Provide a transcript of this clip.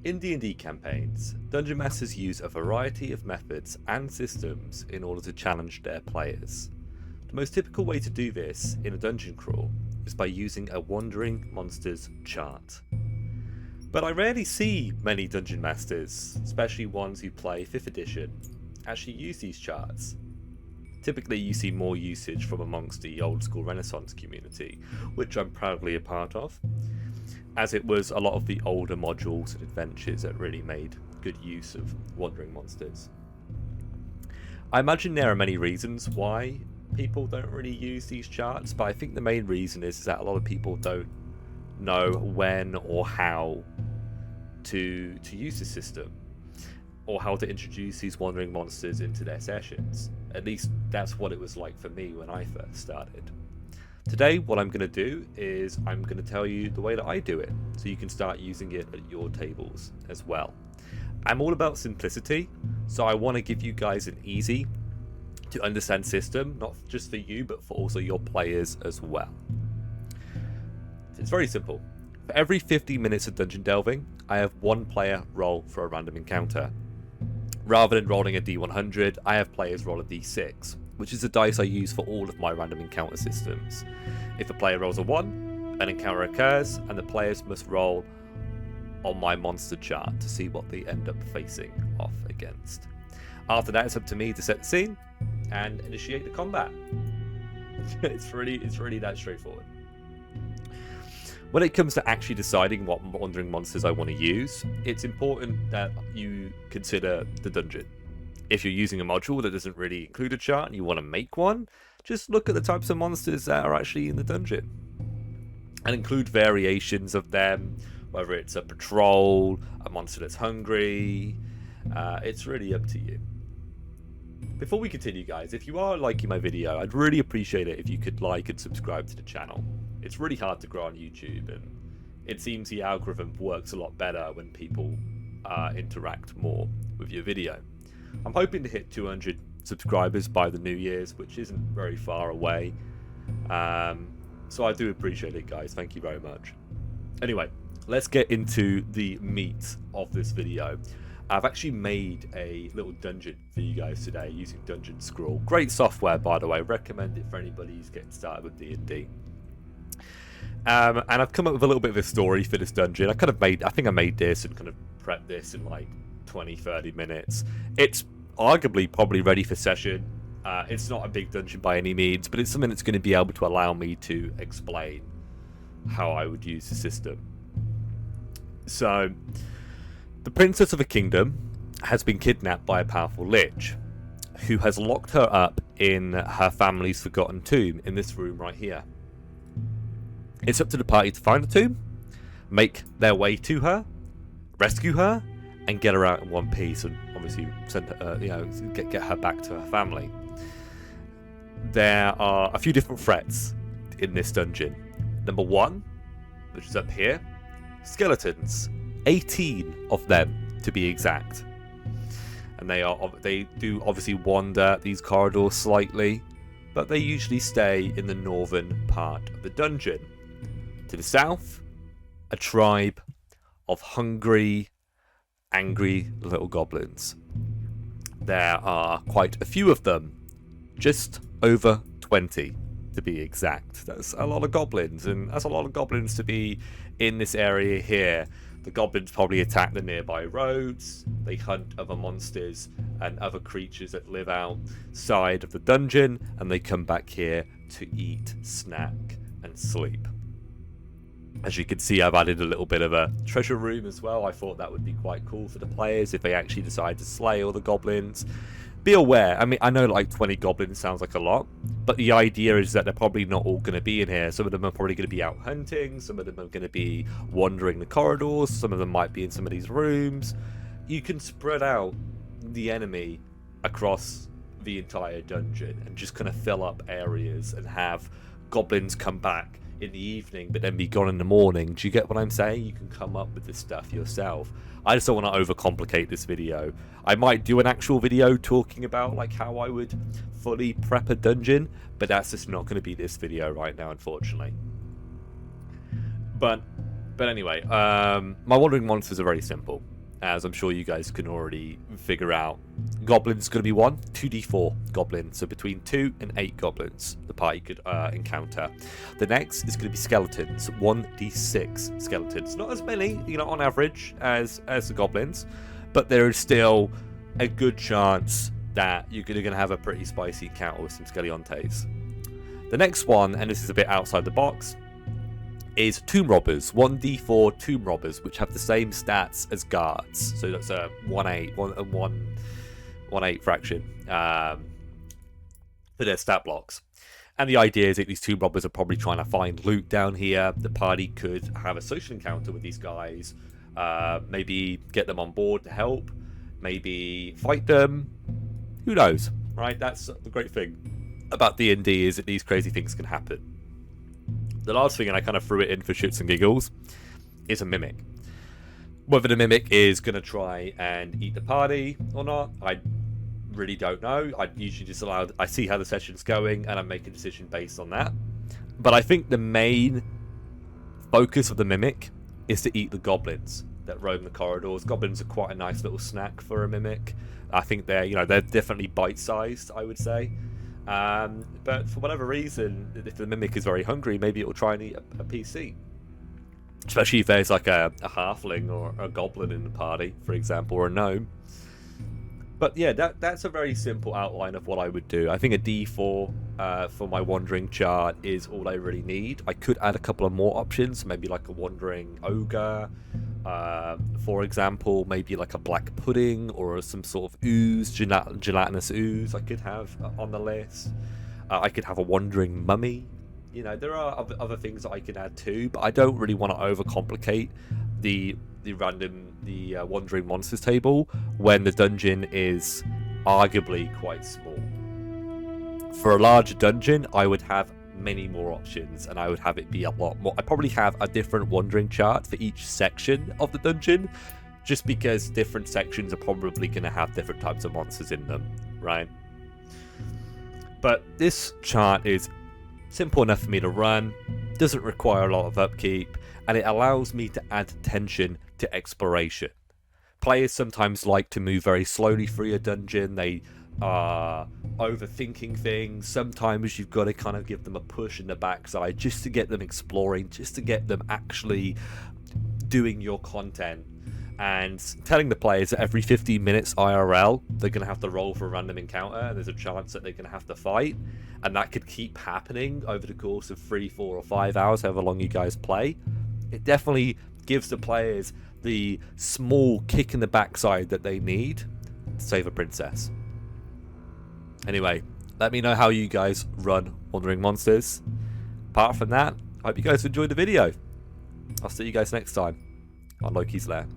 In D&D campaigns, Dungeon Masters use a variety of methods and systems in order to challenge their players. The most typical way to do this in a dungeon crawl is by using a Wandering Monsters chart. But I rarely see many Dungeon Masters, especially ones who play 5th edition, actually use these charts. Typically you see more usage from amongst the old school Renaissance community, which I'm proudly a part of, as it was a lot of the older modules and adventures that really made good use of Wandering Monsters. I imagine there are many reasons why people don't really use these charts, but I think the main reason is that a lot of people don't know when or how to use the system, or how to introduce these Wandering Monsters into their sessions. At least that's what it was like for me when I first started. Today, what I'm going to do is I'm going to tell you the way that I do it, so you can start using it at your tables as well. I'm all about simplicity, so I want to give you guys an easy to understand system, not just for you, but for also your players as well. It's very simple. For every 50 minutes of dungeon delving, I have one player roll for a random encounter. Rather than rolling a D100, I have players roll a D6, which is the dice I use for all of my random encounter systems. If a player rolls a 1, an encounter occurs, and the players must roll on my monster chart to see what they end up facing off against. After that, it's up to me to set the scene and initiate the combat. It's really that straightforward. When it comes to actually deciding what Wandering Monsters I want to use, it's important that you consider the dungeon. If you're using a module that doesn't really include a chart and you want to make one, just look at the types of monsters that are actually in the dungeon and include variations of them, whether it's a patrol, a monster that's hungry. It's really up to you. Before we continue, guys, if you are liking my video, I'd really appreciate it if you could like and subscribe to the channel. It's really hard to grow on YouTube, and it seems the algorithm works a lot better when people interact more with your video. I'm hoping to hit 200 subscribers by the New Year's, which isn't very far away. So I do appreciate it, guys. Thank you very much. Anyway, let's get into the meat of this video. I've actually made a little dungeon for you guys today using Dungeon Scroll. Great software, by the way. Recommend it for anybody who's getting started with D&D. And I've come up with a little bit of a story for this dungeon. I think I made this and kind of prepped this in like 20-30 minutes. It's arguably probably ready for session. It's not a big dungeon by any means, but it's something that's going to be able to allow me to explain how I would use the system. So, the princess of a kingdom has been kidnapped by a powerful lich, who has locked her up in her family's forgotten tomb in this room right here. It's up to the party to find the tomb, make their way to her, rescue her, and get her out in one piece, and obviously send her, get her back to her family. There are a few different threats in this dungeon. Number 1, which is up here, skeletons, 18 of them to be exact, and they do obviously wander these corridors slightly, but they usually stay in the northern part of the dungeon. To the south, a tribe of hungry, angry little goblins. There are quite a few of them, just over 20 to be exact. That's a lot of goblins, and that's a lot of goblins to be in this area here. The goblins probably attack the nearby roads, they hunt other monsters and other creatures that live outside of the dungeon, and they come back here to eat, snack, and sleep. As you can see, I've added a little bit of a treasure room as well. I thought that would be quite cool for the players if they actually decide to slay all the goblins. Be aware, I mean, I know like 20 goblins sounds like a lot, but the idea is that they're probably not all going to be in here. Some of them are probably going to be out hunting, some of them are going to be wandering the corridors, some of them might be in some of these rooms. You can spread out the enemy across the entire dungeon and just kind of fill up areas and have goblins come back in the evening but then be gone in the morning. Do you get what I'm saying? You can come up with this stuff yourself. I just don't want to overcomplicate this video. I might do an actual video talking about like how I would fully prep a dungeon, but that's just not going to be this video right now, unfortunately. But anyway, my Wandering Monsters are very simple. as I'm sure you guys can already figure out. Goblins going to be 1, 2d4 goblins, so between 2 and 8 goblins the party could encounter. The next is going to be skeletons, 1d6 skeletons. Not as many, you know, on average as the goblins, but there is still a good chance that you're going to have a pretty spicy encounter with some skeliontes. The next one, and this is a bit outside the box, is tomb robbers, 1d4 tomb robbers, which have the same stats as guards. So that's a 1/8 fraction for their stat blocks. And the idea is that these tomb robbers are probably trying to find loot down here. The party could have a social encounter with these guys, maybe get them on board to help, maybe fight them. Who knows, right? That's the great thing about D&D, is that these crazy things can happen. The last thing, and I kind of threw it in for shits and giggles, is a mimic. Whether the mimic is going to try and eat the party or not, I really don't know. I usually just I see how the session's going and I make a decision based on that. But I think the main focus of the mimic is to eat the goblins that roam the corridors. Goblins are quite a nice little snack for a mimic. I think they're definitely bite-sized, I would say. But for whatever reason, if the mimic is very hungry, maybe it will try and eat a PC. Especially if there's like a halfling or a goblin in the party, for example, or a gnome. But yeah, that's a very simple outline of what I would do. I think a D4 for my wandering chart is all I really need. I could add a couple of more options, maybe like a wandering ogre, for example, maybe like a black pudding or some sort of ooze, gelatinous ooze I could have on the list. I could have a wandering mummy. You know, there are other things that I could add too, but I don't really want to overcomplicate the wandering monsters table when the dungeon is arguably quite small. For a larger dungeon, I would have many more options, and I would have it be a lot more. I probably have a different wandering chart for each section of the dungeon, just because different sections are probably going to have different types of monsters in them, right? But this chart is simple enough for me to run, doesn't require a lot of upkeep, and it allows me to add tension to exploration. Players sometimes like to move very slowly through a dungeon. They are overthinking things. Sometimes you've got to kind of give them a push in the backside just to get them exploring, just to get them actually doing your content. And telling the players that every 15 minutes IRL, they're going to have to roll for a random encounter, and there's a chance that they're going to have to fight, and that could keep happening over the course of 3, 4, or 5 hours, however long you guys play. It definitely gives the players the small kick in the backside that they need to save a princess. Anyway, let me know how you guys run Wandering Monsters. Apart from that, I hope you guys enjoyed the video. I'll see you guys next time on Loki's Lair.